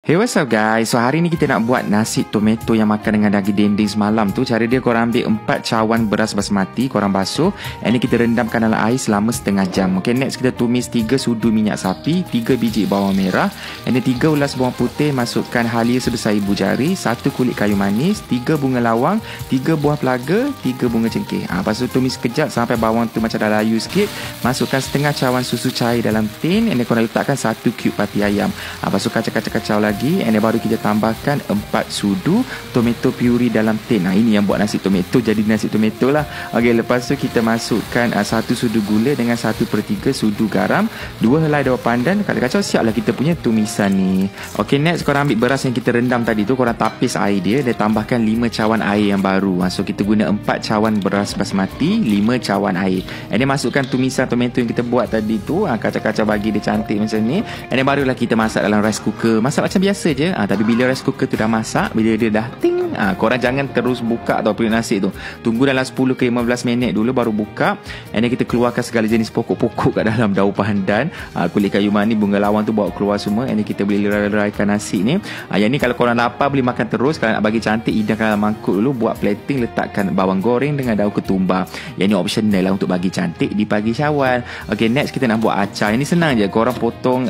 Hey, what's up guys? So hari ni kita nak buat nasi tomato yang makan dengan daging dendeng semalam tu. Cara dia, korang ambil 4 cawan beras basmati, korang basuh. Ini kita rendamkan dalam air selama setengah jam. Okay, next kita tumis 3 sudu minyak sapi, 3 biji bawang merah, ini 3 ulas bawang putih, masukkan halia sebesar ibu jari, 1 kulit kayu manis, 3 bunga lawang, 3 buah pelaga, 3 bunga cengkeh. Lepas tu tumis sekejap sampai bawang tu macam dah layu sikit. Masukkan setengah cawan susu cair dalam tin. Ini korang letakkan 1 cube pati ayam. Lepas tu kacau-kacau lagi. And baru kita tambahkan 4 sudu tomato puree dalam tin. Ini yang buat nasi tomato jadi nasi tomato lah. Okey, lepas tu kita masukkan 1 sudu gula dengan 1/3 sudu garam, 2 helai daun pandan. Kacau-kacau, siaplah kita punya tumisan ni. Okey, next korang ambil beras yang kita rendam tadi tu, korang tapis air dia dan tambahkan 5 cawan air yang baru. So kita guna 4 cawan beras basmati, 5 cawan air. And then masukkan tumisan tomato yang kita buat tadi tu. Kacau-kacau bagi dia cantik macam ni. And then barulah kita masak dalam rice cooker. Masak macam biasa je. Tapi bila rice cooker tu dah masak, bila dia dah ting, korang jangan terus buka atau periuk nasi tu. Tunggu dalam 10 ke 15 minit dulu baru buka. And then kita keluarkan segala jenis pokok-pokok kat dalam, daun pandan, kulit kayu manis, bunga lawang tu bawa keluar semua. And then kita boleh lerai-leraikan nasi ni. Yang ni kalau korang lapar boleh makan terus. Kalau nak bagi cantik, hidangkan dalam mangkuk dulu, buat plating, letakkan bawang goreng dengan daun ketumbar. Yang ni optional lah untuk bagi cantik di pagi syawal. Okay, next kita nak buat acar. Ini senang je. Korang potong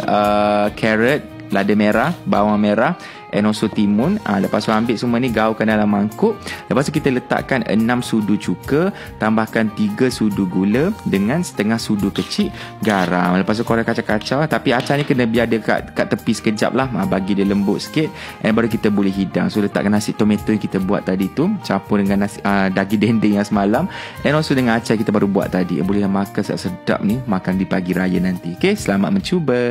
carrot, lada merah, bawang merah, and also timun. Lepas tu ambil semua ni, gaulkan dalam mangkuk. Lepas tu kita letakkan 6 sudu cuka, tambahkan 3 sudu gula dengan setengah sudu kecil garam. Lepas tu korang kacau-kacau. Tapi acar ni kena biar dia kat tepi sekejap lah, bagi dia lembut sikit. And baru kita boleh hidang. So letakkan nasi tomato yang kita buat tadi tu, campur dengan nasi daging dendeng yang semalam, and also dengan acar kita baru buat tadi. Boleh makan sedap ni, makan di pagi raya nanti. Okay, selamat mencuba.